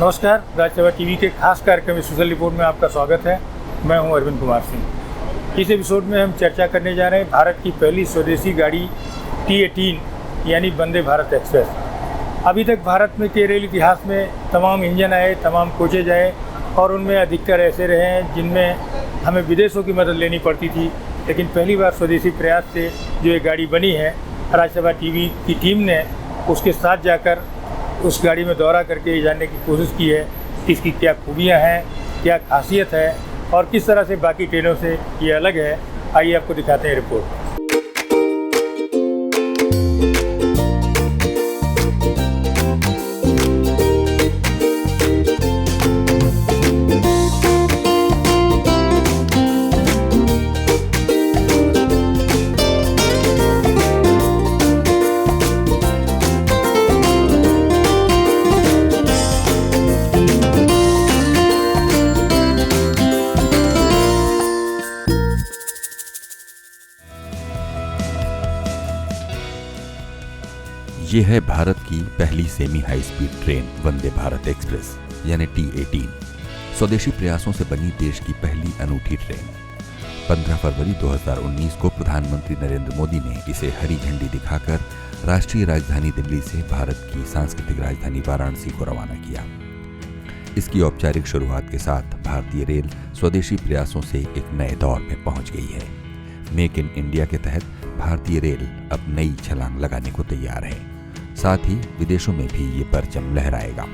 नमस्कार, राज्यसभा टीवी के खास कार्यक्रम सोशल रिपोर्ट में आपका स्वागत है। मैं हूं अरविंद कुमार सिंह। इस एपिसोड में हम चर्चा करने जा रहे हैं भारत की पहली स्वदेशी गाड़ी T18 यानी वंदे भारत एक्सप्रेस। अभी तक भारत में के रेल इतिहास में तमाम इंजन आए, तमाम कोचेज आए और उनमें अधिकतर ऐसे रहे हैं जिनमें हमें विदेशों की मदद लेनी पड़ती थी। लेकिन पहली बार स्वदेशी प्रयास से जो ये गाड़ी बनी है, राज्यसभा टीवी की टीम ने उसके साथ जाकर उस गाड़ी में दौरा करके ये जानने की कोशिश की है कि इसकी क्या खूबियाँ हैं, क्या खासियत है और किस तरह से बाकी ट्रेनों से ये अलग है। आइए आपको दिखाते हैं रिपोर्ट। ये है भारत की पहली semi high speed train Vande Bharat express यानी T18। स्वदेशी प्रयासों से बनी देश की पहली अनूठी ट्रेन। 15 फरवरी 2019 को प्रधानमंत्री नरेंद्र मोदी ने इसे हरी झंडी दिखाकर राष्ट्रीय राजधानी दिल्ली से भारत की सांस्कृतिक राजधानी वाराणसी को रवाना किया। इसकी औपचारिक शुरुआत के साथ भारतीय रेल स्वदेशी प्रयासों से एक नए दौर में पहुंच गई है। मेक इन इंडिया के तहत भारतीय रेल अब नई छलांग लगाने को तैयार है। साथ ही विदेशों में भी ये परचम लहराएगा।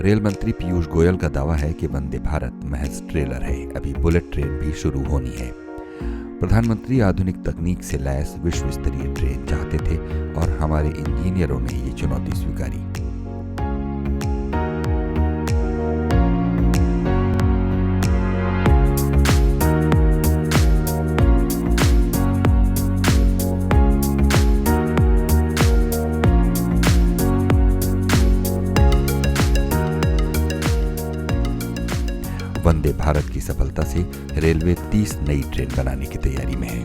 रेल मंत्री पीयूष गोयल का दावा है कि वंदे भारत महज ट्रेलर है, अभी बुलेट ट्रेन भी शुरू होनी है। प्रधानमंत्री आधुनिक तकनीक से लैस विश्व स्तरीय ट्रेन चाहते थे और हमारे इंजीनियरों ने ये चुनौती स्वीकारी। वंदे भारत की सफलता से रेलवे 30 नई ट्रेन बनाने की तैयारी में है।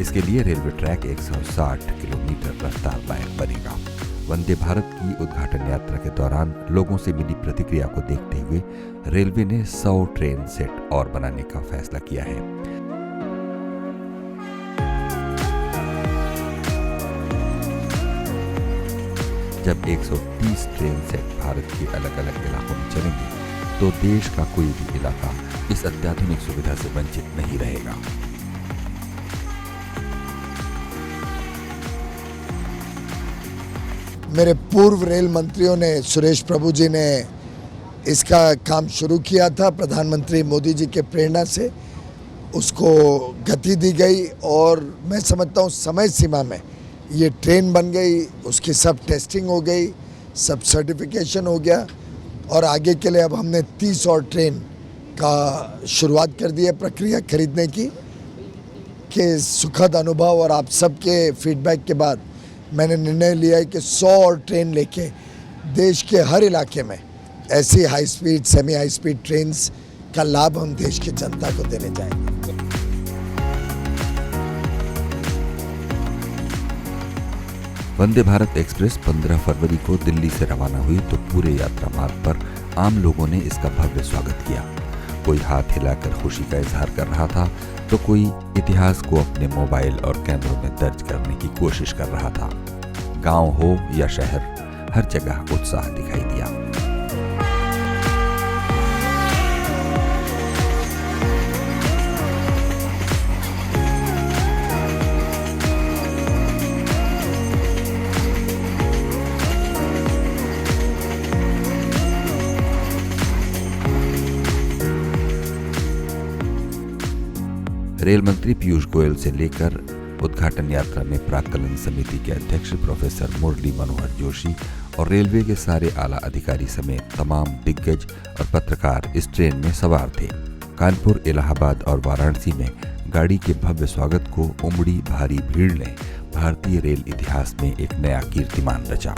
इसके लिए रेलवे ट्रैक 160 किलोमीटर रफ्तार लायक बनेगा। वंदे भारत की उद्घाटन यात्रा के दौरान लोगों से मिली प्रतिक्रिया को देखते हुए रेलवे ने 100 ट्रेन सेट और बनाने का फैसला किया है। जब 130 ट्रेन सेट भारत के अलग अलग इलाकों में चलेंगे तो देश का कोई भी इलाका इस अत्याधुनिक सुविधा से वंचित नहीं रहेगा। मेरे पूर्व रेल मंत्रियों ने, सुरेश प्रभु जी ने इसका काम शुरू किया था। प्रधानमंत्री मोदी जी के प्रेरणा से उसको गति दी गई और मैं समझता हूँ समय सीमा में ये ट्रेन बन गई। उसकी सब टेस्टिंग हो गई, सब सर्टिफिकेशन हो गया और आगे के लिए अब हमने 30 और ट्रेन का शुरुआत कर दी है प्रक्रिया खरीदने की। के सुखद अनुभव और आप सबके फीडबैक के बाद मैंने निर्णय लिया है कि 100 और ट्रेन लेके देश के हर इलाके में ऐसी high speed, semi high speed trains का लाभ हम देश की जनता को देने जाएंगे। वंदे भारत एक्सप्रेस 15 फरवरी को दिल्ली से रवाना हुई तो पूरे यात्रा मार्ग पर आम लोगों ने इसका भव्य स्वागत किया। कोई हाथ हिलाकर खुशी का इजहार कर रहा था, तो कोई इतिहास को अपने मोबाइल और कैमरों में दर्ज करने की कोशिश कर रहा था। गांव हो या शहर, हर जगह उत्साह दिखाई दिया। रेल मंत्री पीयूष गोयल से लेकर उद्घाटन यात्रा में प्राक्कलन समिति के अध्यक्ष प्रोफेसर मुरली मनोहर जोशी और रेलवे के सारे आला अधिकारी समेत तमाम दिग्गज और पत्रकार इस ट्रेन में सवार थे। कानपुर, इलाहाबाद और वाराणसी में गाड़ी के भव्य स्वागत को उमड़ी भारी भीड़ ने भारतीय रेल इतिहास में एक नया कीर्तिमान रचा।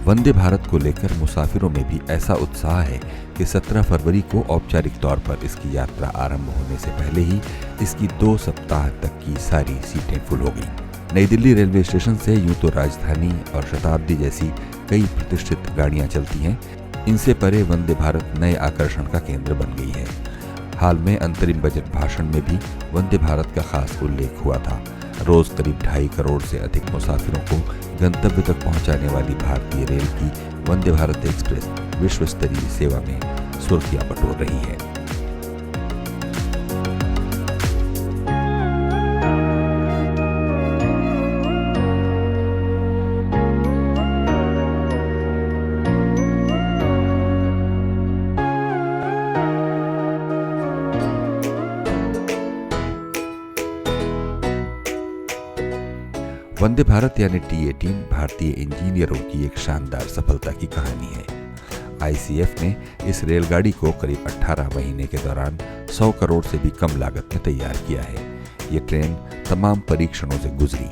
वंदे भारत को लेकर मुसाफिरों में भी ऐसा उत्साह है कि 17 फरवरी को औपचारिक तौर पर इसकी यात्रा आरंभ होने से पहले ही इसकी 2 सप्ताह तक की सारी सीटें फुल हो गईं। नई दिल्ली रेलवे स्टेशन से यूं तो राजधानी और शताब्दी जैसी कई प्रतिष्ठित गाड़ियां चलती हैं, इनसे परे वंदे भारत नए आकर्षण का केंद्र बन गई है। हाल में अंतरिम बजट भाषण में भी वंदे भारत का खास उल्लेख हुआ था। रोज करीब 2.5 करोड़ से अधिक मुसाफिरों को गंतव्य तक पहुंचाने वाली भारतीय रेल की वंदे भारत एक्सप्रेस विश्व स्तरीय सेवा में सुर्खियां बटोर रही है। वंदे भारत यानी T18 भारतीय इंजीनियरों की एक शानदार सफलता की कहानी है। ICF ने इस रेलगाड़ी को करीब 18 महीने के दौरान 100 करोड़ से भी कम लागत में तैयार किया है। ये ट्रेन तमाम परीक्षणों से गुजरी,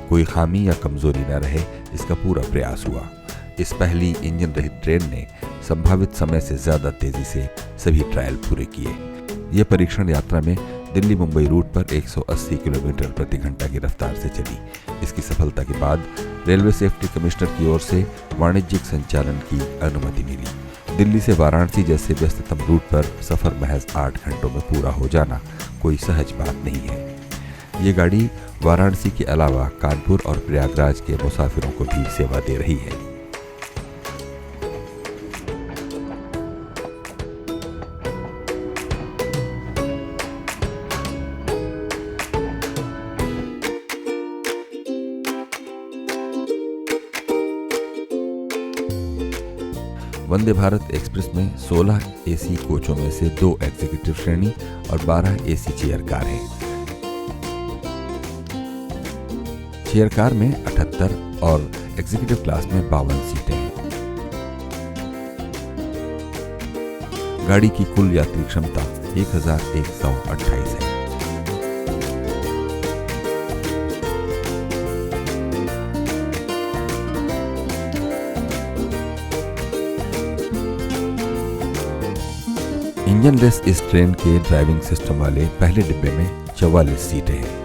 कोई खामी या कमजोरी न रहे, इसका पूरा प्रयास हुआ। इस पहली इंजन रहित ट्रेन ने संभावित समय से ज्यादा तेजी से सभी ट्रायल पूरे किए। यह परीक्षण यात्रा में दिल्ली मुंबई रूट पर 180 किलोमीटर प्रति घंटा की रफ्तार से चली। इसकी सफलता के बाद रेलवे सेफ्टी कमिश्नर की ओर से वाणिज्यिक संचालन की अनुमति मिली। दिल्ली से वाराणसी जैसे व्यस्ततम रूट पर सफर महज 8 घंटों में पूरा हो जाना कोई सहज बात नहीं है। ये गाड़ी वाराणसी के अलावा कानपुर और प्रयागराज के मुसाफिरों को भी सेवा दे रही है। वंदे भारत एक्सप्रेस में 16 AC कोचों में से 2 एग्जीक्यूटिव श्रेणी और 12 AC चेयर कार हैं। चेयर कार में 78 और एग्जीक्यूटिव क्लास में 52 सीटें हैं। गाड़ी की कुल यात्री क्षमता 1128 है। इंजन लेस इस ट्रेन के ड्राइविंग सिस्टम वाले पहले डिब्बे में 44 सीटें हैं।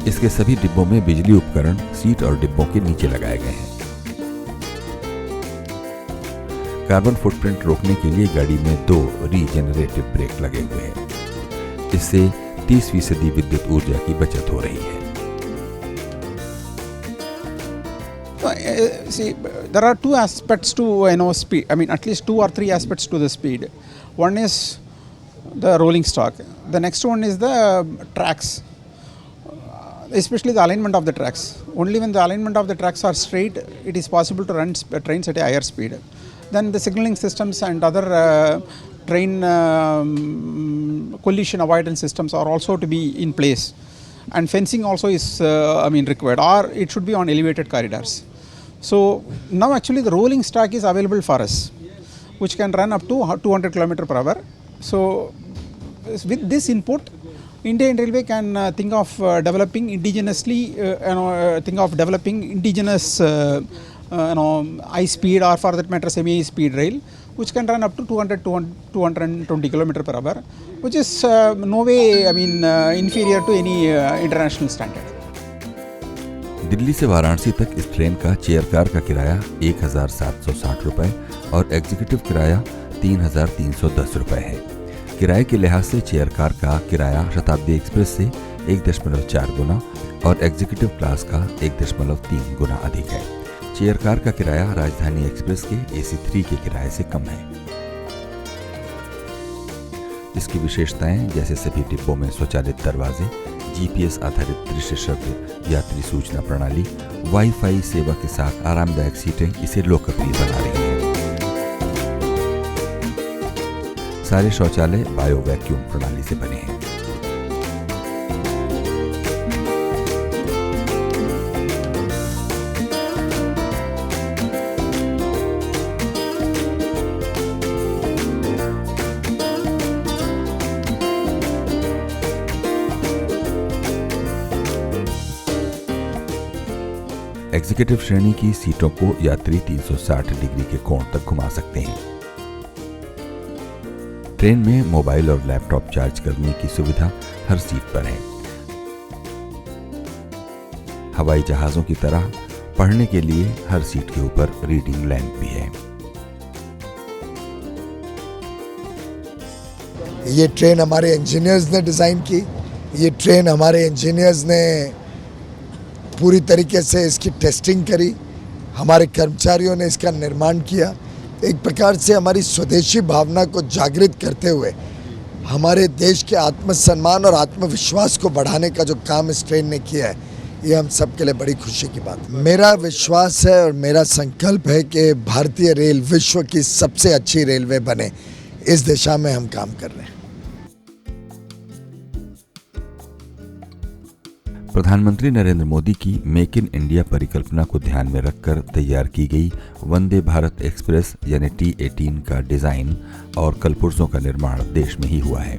इसके सभी डिब्बों में बिजली उपकरण सीट और डिब्बों के नीचे लगाए गए हैं। कार्बन फुटप्रिंट रोकने के लिए गाड़ी में 2 रीजेनरेटिव ब्रेक लगे हुए हैं। इससे 30% विद्युत ऊर्जा की बचत हो रही है। See, there are 2 aspects to speed. I mean, at least 2 or 3 aspects to the speed. One is the rolling stock. The next one is the tracks, especially the alignment of the tracks. Only when the alignment of the tracks are straight, it is possible to run trains at a higher speed. Then the signaling systems and other train collision avoidance systems are also to be in place. And fencing also is required, or it should be on elevated corridors. So now actually the rolling stock is available for us, which can run up to 200 km per hour. So with this input, Indian Railway can think of developing indigenously, indigenous high speed or for that matter semi-high speed rail, which can run up to 220 km per hour, which is no way, I mean, inferior to any international standard. Delhi से वाराणसी तक इस train का chair car का किराया 1,760 रुपये और executive किराया 3,310 रुपये है। किराए के लिहाज से चेयर कार का किराया शताब्दी एक्सप्रेस से 1.4 गुना और एग्जीक्यूटिव क्लास का 1.3 गुना अधिक है। चेयर कार का किराया राजधानी एक्सप्रेस के AC3 के किराए से कम है। इसकी विशेषताएं जैसे सभी डिब्बों में स्वचालित दरवाजे, GPS आधारित दृश्य श्रव्य यात्री सूचना प्रणाली, वाईफाई सेवा के साथ आरामदायक सीटें इसे लोकप्रिय बना रही हैं। सारे शौचालय बायो वैक्यूम प्रणाली से बने हैं। एग्जीक्यूटिव श्रेणी की सीटों को यात्री 360 डिग्री के कोण तक घुमा सकते हैं। ट्रेन में मोबाइल और लैपटॉप चार्ज करने की सुविधा हर सीट पर है। हवाई जहाजों की तरह पढ़ने के लिए हर सीट के ऊपर रीडिंग लैंप भी है। ये ट्रेन हमारे इंजीनियर्स ने डिज़ाइन की। ये ट्रेन हमारे इंजीनियर्स ने पूरी तरीके से इसकी टेस्टिंग करी। हमारे कर्मचारियों ने इसका निर्माण किया। एक प्रकार से हमारी स्वदेशी भावना को जागृत करते हुए हमारे देश के आत्मसम्मान और आत्मविश्वास को बढ़ाने का जो काम इस ट्रेन ने किया है, ये हम सब के लिए बड़ी खुशी की बात है। मेरा विश्वास है और मेरा संकल्प है कि भारतीय रेल विश्व की सबसे अच्छी रेलवे बने, इस दिशा में हम काम कर रहे हैं। प्रधानमंत्री नरेंद्र मोदी की मेक इन इंडिया परिकल्पना को ध्यान में रखकर तैयार की गई वंदे भारत एक्सप्रेस यानी T18 का डिजाइन और कलपुर्जों का निर्माण देश में ही हुआ है।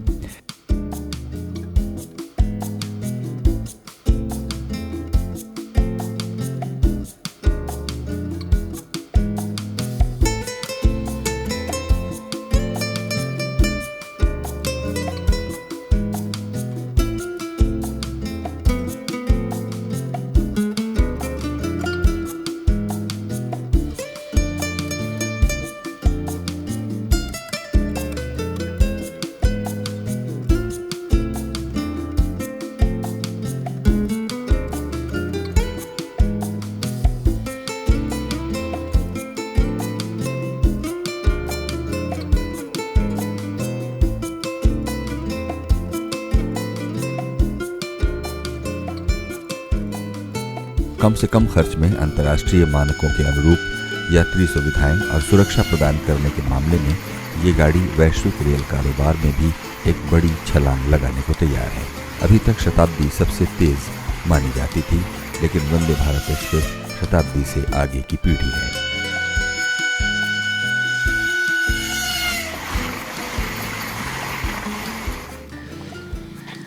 कम से कम खर्च में अंतर्राष्ट्रीय मानकों के अनुरूप यात्री सुविधाएं और सुरक्षा प्रदान करने के मामले में ये गाड़ी वैश्विक रेल कारोबार में भी एक बड़ी छलांग लगाने को तैयार है। अभी तक शताब्दी सबसे तेज मानी जाती थी, लेकिन वंदे भारत एक्सप्रेस शताब्दी से आगे की पीढ़ी है।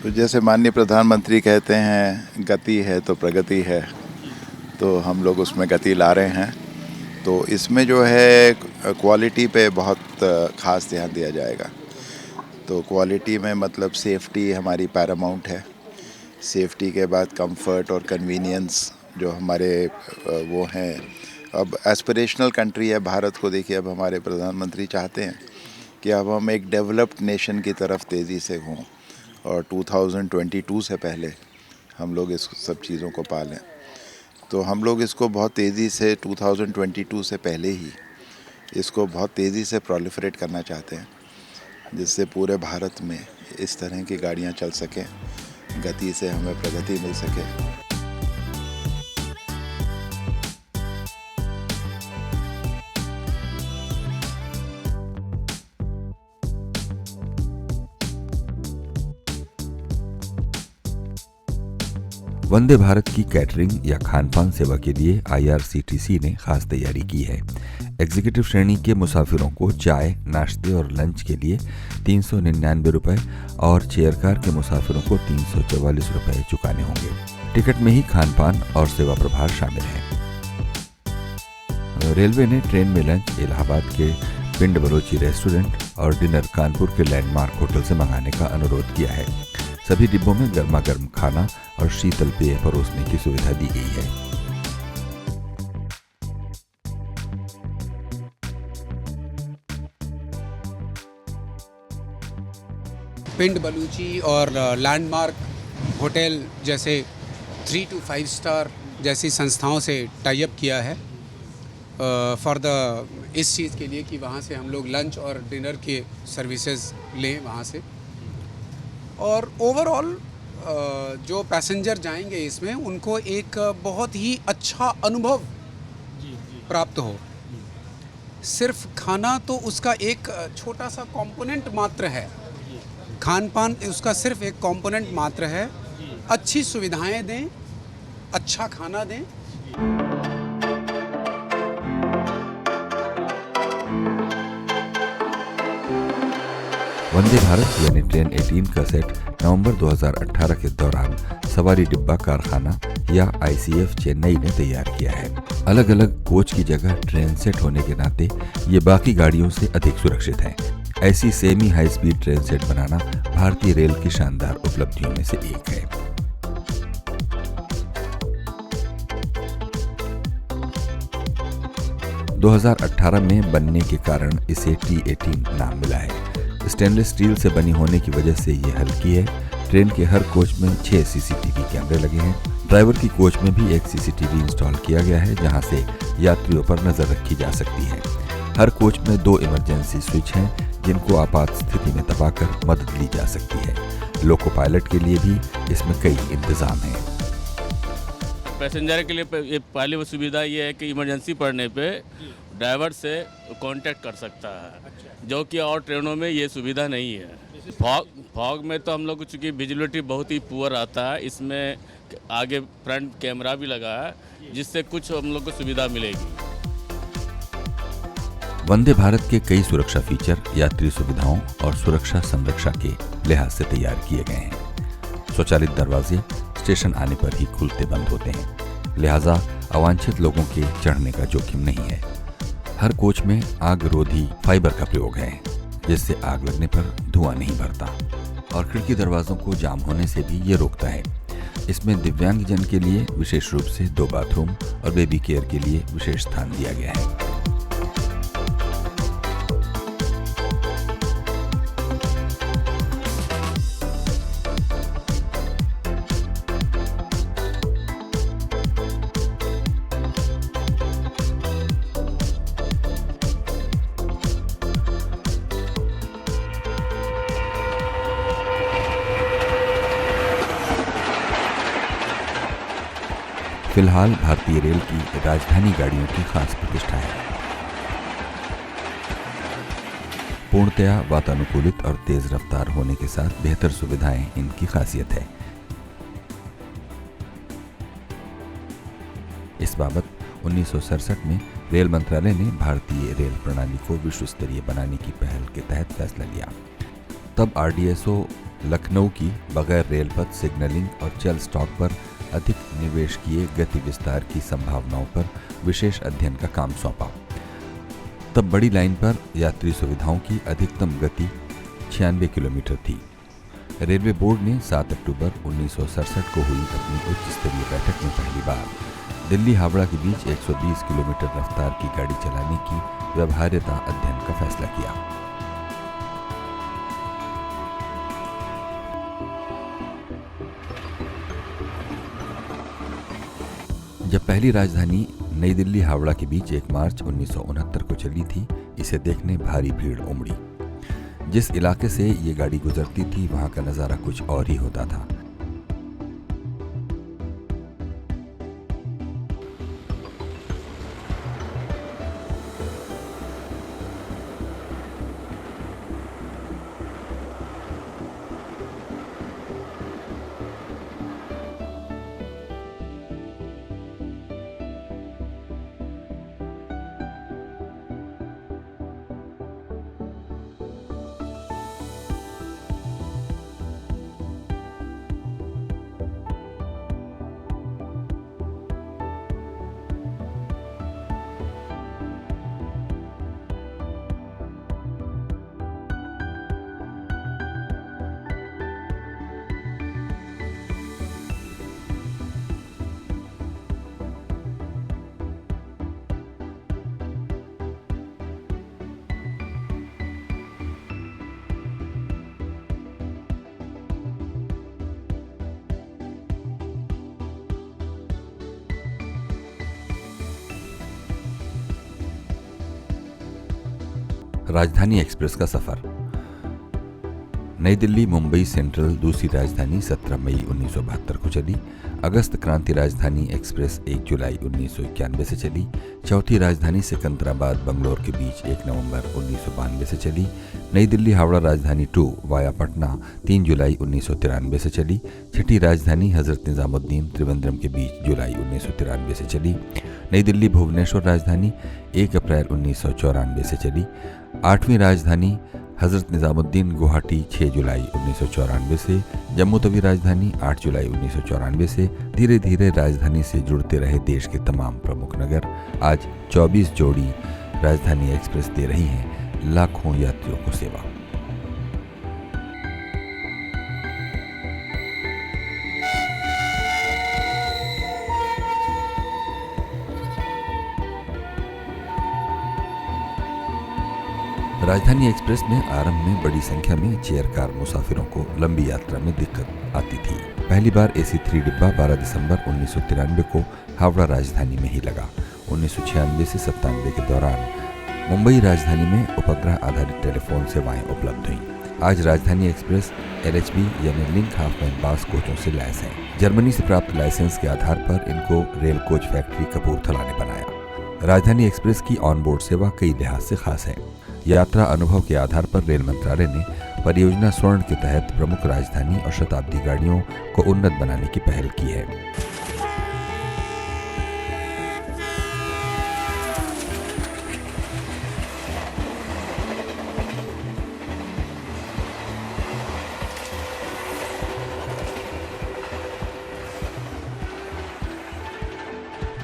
तो जैसे माननीय प्रधानमंत्री कहते हैं, गति है तो प्रगति है, तो हम लोग उसमें गति ला रहे हैं। तो इसमें जो है क्वालिटी पे बहुत ख़ास ध्यान दिया जाएगा। तो क्वालिटी में मतलब सेफ्टी हमारी पैरामाउंट है। सेफ्टी के बाद कंफर्ट और कन्वीनियंस जो हमारे वो हैं। अब एस्पिरेशनल कंट्री है भारत को देखिए, अब हमारे प्रधानमंत्री चाहते हैं कि अब हम एक डेवलप्ड नेशन की तरफ तेज़ी से हों और 2022 से पहले हम लोग इस सब चीज़ों को पालें। तो हम लोग इसको बहुत तेज़ी से 2022 से पहले ही इसको बहुत तेज़ी से प्रोलिफरेट करना चाहते हैं, जिससे पूरे भारत में इस तरह की गाड़ियाँ चल सकें, गति से हमें प्रगति मिल सके। वंदे भारत की कैटरिंग या खानपान सेवा के लिए IRCTC ने खास तैयारी की है। एग्जीक्यूटिव श्रेणी के मुसाफिरों को चाय, नाश्ते और लंच के लिए 399 रुपये और चेयर कार के मुसाफिरों को 344 रुपये चुकाने होंगे। टिकट में ही खानपान और सेवा प्रभार शामिल है। रेलवे ने ट्रेन में लंच इलाहाबाद के पिंड बलोची रेस्टोरेंट और डिनर कानपुर के लैंडमार्क होटल से मंगाने का अनुरोध किया है। सभी डिब्बों में गर्मा गर्म खाना और शीतल पेय परोसने की सुविधा दी गई है। पिंड बलूची और लैंडमार्क होटल जैसे 3 to 5 स्टार जैसी संस्थाओं से टाई अप किया है फॉर द इस चीज़ के लिए कि वहाँ से हम लोग लंच और डिनर के सर्विसेज लें वहाँ से। और ओवरऑल जो पैसेंजर जाएंगे इसमें उनको एक बहुत ही अच्छा अनुभव प्राप्त हो। सिर्फ खाना तो उसका एक छोटा सा कंपोनेंट मात्र है, खान पान उसका सिर्फ एक कंपोनेंट मात्र है। अच्छी सुविधाएं दें, अच्छा खाना दें। वंदे भारत यानी ट्रेन 18 का सेट नवंबर 2018 के दौरान सवारी डिब्बा कारखाना या आईसीएफ चेन्नई ने तैयार किया है। अलग अलग कोच की जगह ट्रेन सेट होने के नाते ये बाकी गाड़ियों से अधिक सुरक्षित है। ऐसी semi high speed train set बनाना भारतीय रेल की शानदार उपलब्धियों में से एक है। – 2018 में बनने के कारण इसे T18 नाम मिला है। स्टेनलेस स्टील से बनी होने की वजह से ये हल्की है। ट्रेन के हर कोच में 6 सीसीटीवी कैमरे लगे हैं। ड्राइवर की कोच में भी एक सीसीटीवी इंस्टॉल किया गया है, जहां से यात्रियों पर नजर रखी जा सकती है। हर कोच में 2 इमरजेंसी स्विच हैं, जिनको आपात स्थिति में दबाकर मदद ली जा सकती है। लोको पायलट के लिए भी इसमें कई इंतजाम हैं। पैसेंजर के लिए ये पहली वो सुविधा ये है कि इमरजेंसी पड़ने पे ड्राइवर से कांटेक्ट कर सकता है, जो कि और ट्रेनों में ये सुविधा नहीं है। फॉग में तो हम लोग को चूँकि विजिबिलिटी बहुत ही पुअर आता है, इसमें आगे फ्रंट कैमरा भी लगा है, जिससे कुछ हम लोग को सुविधा मिलेगी। वंदे भारत के कई सुरक्षा फीचर यात्री सुविधाओं और सुरक्षा संरक्षा के लिहाज से तैयार किए गए हैं। स्वचालित दरवाजे स्टेशन आने पर ही खुलते बंद होते हैं, लिहाजा अवांछित लोगों के चढ़ने का जोखिम नहीं है। हर कोच में आग रोधी फाइबर का प्रयोग है, जिससे आग लगने पर धुआं नहीं भरता और खिड़की दरवाजों को जाम होने से भी ये रोकता है। इसमें दिव्यांगजन के लिए विशेष रूप से 2 बाथरूम और बेबी केयर के लिए विशेष स्थान दिया गया है। फिलहाल भारतीय रेल की राजधानी गाड़ियों की खास प्रतिष्ठा है। पूर्णतया वातानुकूलित और तेज रफ्तार होने के साथ बेहतर सुविधाएं इनकी खासियत है। इस बाबत 1967 में रेल मंत्रालय ने भारतीय रेल प्रणाली को विश्व स्तरीय बनाने की पहल के तहत फैसला लिया। तब आरडीएसओ लखनऊ की बगैर रेलपथ सिग्नलिंग और चल स्टॉक पर अधिक निवेश किए गति विस्तार की संभावनाओं पर विशेष अध्ययन का काम सौंपा। तब बड़ी लाइन पर यात्री सुविधाओं की अधिकतम गति 96 किलोमीटर थी। रेलवे बोर्ड ने 7 अक्टूबर 1967 को हुई अपनी उच्च स्तरीय बैठक में पहली बार दिल्ली हावड़ा के बीच 120 किलोमीटर रफ्तार की गाड़ी चलाने की व्यवहार्यता अध्ययन का फैसला किया। जब पहली राजधानी नई दिल्ली हावड़ा के बीच 1 मार्च 1969 को चली थी, इसे देखने भारी भीड़ उमड़ी। जिस इलाके से ये गाड़ी गुजरती थी, वहां का नजारा कुछ और ही होता था। राजधानी एक्सप्रेस का सफर। नई दिल्ली मुंबई सेंट्रल दूसरी राजधानी 17 मई 1972 को चली। अगस्त क्रांति राजधानी एक्सप्रेस 1 जुलाई 1991 से चली। चौथी राजधानी सिकंदराबाद बंगलौर के बीच 1 नवंबर 1992 से चली। नई दिल्ली हावड़ा राजधानी 2 वाया पटना 3 जुलाई 1993 से चली। छठी राजधानी हजरत निजामुद्दीन त्रिवेंद्रम के बीच जुलाई 1993 से चली। नई दिल्ली भुवनेश्वर राजधानी 1 अप्रैल 1994 से चली। आठवीं राजधानी हजरत निजामुद्दीन गुवाहाटी 6 जुलाई 1994 से। जम्मू तवी राजधानी 8 जुलाई 1994 से। धीरे धीरे राजधानी से जुड़ते रहे देश के तमाम प्रमुख नगर। आज 24 जोड़ी राजधानी एक्सप्रेस दे रही हैं लाखों यात्रियों को सेवा। राजधानी एक्सप्रेस में आरंभ में बड़ी संख्या में चेयर कार मुसाफिरों को लंबी यात्रा में दिक्कत आती थी। पहली बार AC 3 डिब्बा 12 दिसंबर 1993 को हावड़ा राजधानी में ही लगा। 1996 से 97 के दौरान मुंबई राजधानी में उपग्रह आधारित टेलीफोन सेवाएं उपलब्ध हुईं। आज राजधानी एक्सप्रेस LHB यानी लिंक हाफ मैन बास कोचों से लैस है। जर्मनी से प्राप्त लाइसेंस के आधार पर इनको रेल कोच फैक्ट्री कपूरथला ने बनाया। राजधानी एक्सप्रेस की ऑनबोर्ड सेवा कई लिहाज से खास है। यात्रा अनुभव के आधार पर रेल मंत्रालय ने परियोजना स्वर्ण के तहत प्रमुख राजधानी और शताब्दी गाड़ियों को उन्नत बनाने की पहल की है।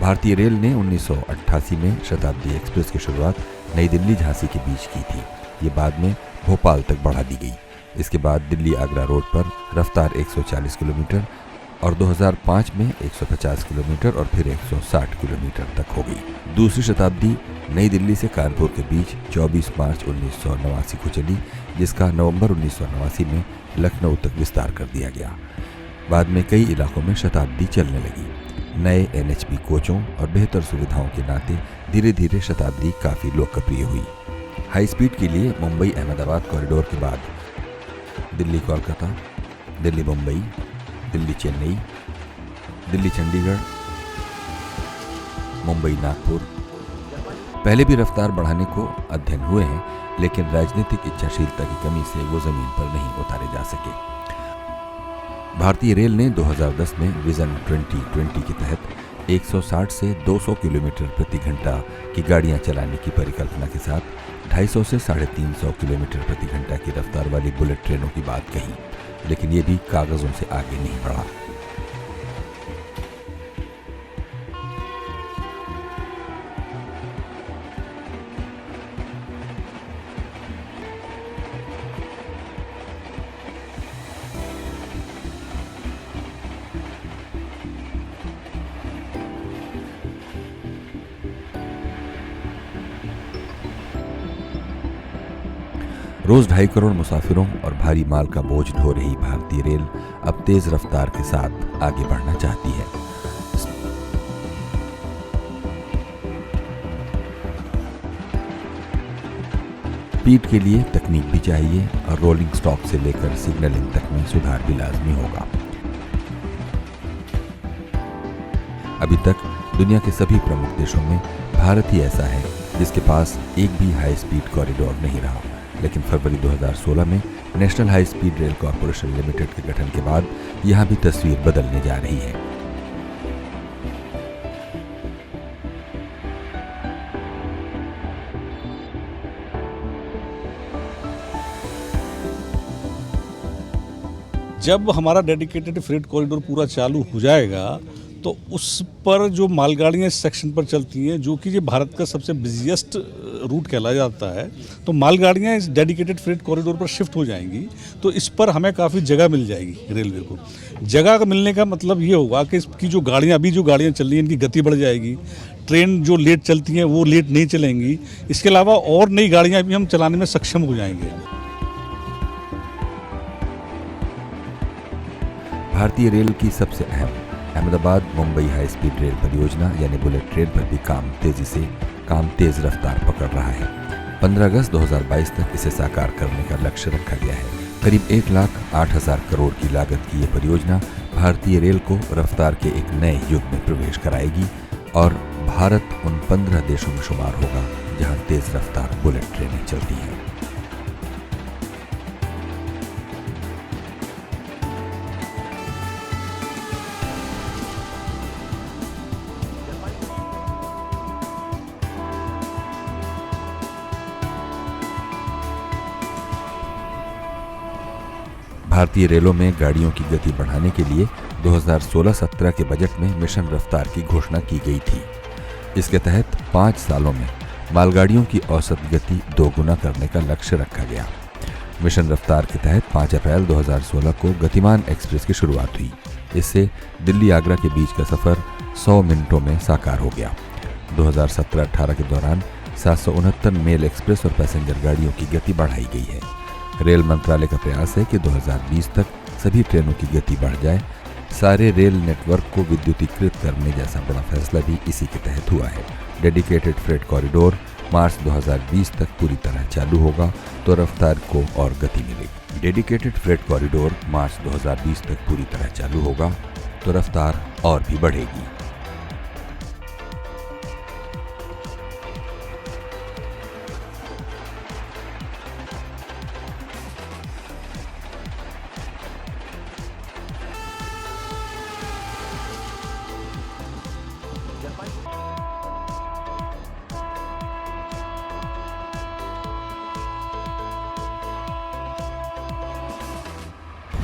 भारतीय रेल ने 1988 में शताब्दी एक्सप्रेस की शुरुआत नई दिल्ली झांसी के बीच की थी। ये बाद में भोपाल तक बढ़ा दी गई। इसके बाद दिल्ली आगरा रोड पर रफ्तार 140 किलोमीटर और 2005 में 150 किलोमीटर और फिर 160 किलोमीटर तक हो गई। दूसरी शताब्दी नई दिल्ली से कानपुर के बीच 24 मार्च 1989 को चली, जिसका नवंबर 1989 में लखनऊ तक विस्तार कर दिया गया। बाद में कई इलाकों में शताब्दी चलने लगी। नए NHB कोचों और बेहतर सुविधाओं के नाते धीरे धीरे शताब्दी काफ़ी लोकप्रिय हुई। हाई स्पीड के लिए मुंबई अहमदाबाद कॉरिडोर के बाद दिल्ली कोलकाता, दिल्ली मुंबई, दिल्ली चेन्नई, दिल्ली चंडीगढ़, मुंबई नागपुर। पहले भी रफ्तार बढ़ाने को अध्ययन हुए हैं, लेकिन राजनीतिक इच्छाशीलता की कमी से वो जमीन पर नहीं उतारे जा सके। भारतीय रेल ने 2010 में विजन 2020 के तहत 160 से 200 किलोमीटर प्रति घंटा की गाड़ियां चलाने की परिकल्पना के साथ 250 से 350 किलोमीटर प्रति घंटा की रफ्तार वाली बुलेट ट्रेनों की बात कही, लेकिन ये भी कागजों से आगे नहीं बढ़ा। रोज 2.5 करोड़ मुसाफिरों और भारी माल का बोझ ढो रही भारतीय रेल अब तेज रफ्तार के साथ आगे बढ़ना चाहती है। स्पीड के लिए तकनीक भी चाहिए और रोलिंग स्टॉक से लेकर सिग्नलिंग तक में सुधार भी लाजमी होगा। अभी तक दुनिया के सभी प्रमुख देशों में भारत ही ऐसा है जिसके पास एक भी हाई स्पीड कॉरिडोर नहीं रहा, लेकिन फरवरी 2016 में national high speed rail corporation limited के गठन के बाद यहां भी तस्वीर बदलने जा रही है। जब हमारा डेडिकेटेड फ्रेट कॉरिडोर पूरा चालू हो जाएगा तो उस पर जो मालगाड़ियाँ इस सेक्शन पर चलती हैं, जो कि ये भारत का सबसे बिजिएस्ट रूट कहलाया जाता है, तो मालगाड़ियाँ इस डेडिकेटेड फ्रेट कॉरिडोर पर शिफ्ट हो जाएंगी। तो इस पर हमें काफ़ी जगह मिल जाएगी। रेलवे को जगह का मिलने का मतलब ये होगा कि इसकी जो गाड़ियाँ अभी जो गाड़ियाँ चल रही हैं, इनकी गति बढ़ जाएगी। ट्रेन जो लेट चलती हैं वो लेट नहीं चलेंगी। इसके अलावा और नई गाड़ियाँ भी हम चलाने में सक्षम हो जाएंगे। भारतीय रेल की सबसे अहम Ahmedabad Mumbai high speed rail परियोजना यानी बुलेट ट्रेन पर भी काम तेज रफ्तार पकड़ रहा है। 15 अगस्त 2022 तक इसे साकार करने का लक्ष्य रखा गया है। करीब 1,08,000 करोड़ की लागत की यह परियोजना भारतीय रेल को रफ्तार के एक नए युग में प्रवेश कराएगी और भारत उन 15 देशों में शुमार होगा जहां तेज रफ्तार बुलेट ट्रेनें चलती हैं। भारतीय रेलों में गाड़ियों की गति बढ़ाने के लिए 2016-17 के बजट में मिशन रफ्तार की घोषणा की गई थी। इसके तहत 5 सालों में मालगाड़ियों की औसत गति 2 गुना करने का लक्ष्य रखा गया। मिशन रफ्तार के तहत 5 अप्रैल 2016 को गतिमान एक्सप्रेस की शुरुआत हुई। इससे दिल्ली आगरा के बीच का सफर 100 मिनटों में साकार हो गया। 2017-18 के दौरान 769 मेल एक्सप्रेस और पैसेंजर गाड़ियों की गति बढ़ाई गई है। रेल मंत्रालय का प्रयास है कि 2020 तक सभी ट्रेनों की गति बढ़ जाए। सारे रेल नेटवर्क को विद्युतीकृत करने जैसा बड़ा फैसला भी इसी के तहत हुआ है। डेडिकेटेड फ्रेट कॉरिडोर मार्च 2020 तक पूरी तरह चालू होगा तो रफ्तार को और गति मिलेगी। डेडिकेटेड फ्रेट कॉरिडोर मार्च 2020 तक पूरी तरह चालू होगा तो रफ्तार और भी बढ़ेगी।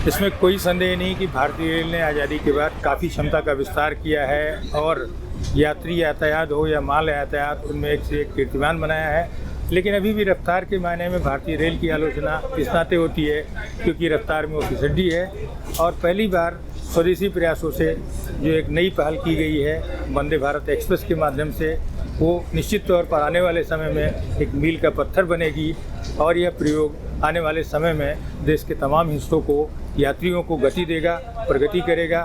इसमें कोई संदेह नहीं कि भारतीय रेल ने आज़ादी के बाद काफ़ी क्षमता का विस्तार किया है और यात्री यातायात हो या माल यातायात उनमें एक से एक कीर्तिमान बनाया है। लेकिन अभी भी रफ्तार के मायने में भारतीय रेल की आलोचना इस नाते होती है क्योंकि रफ्तार में वो फिसड्डी है और पहली बार स्वदेशी प्रयासों से जो एक नई पहल की गई है वंदे भारत एक्सप्रेस के माध्यम से, वो निश्चित तौर पर आने वाले समय में एक मील का पत्थर बनेगी और यह प्रयोग आने वाले समय में देश के तमाम हिस्सों को, यात्रियों को गति देगा, प्रगति करेगा।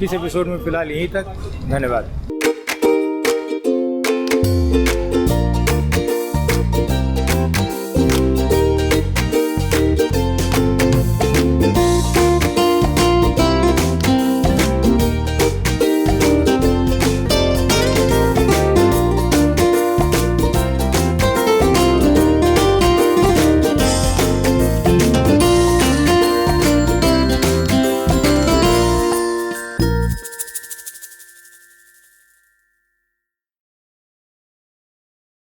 इस एपिसोड में फिलहाल यहीं तक। धन्यवाद।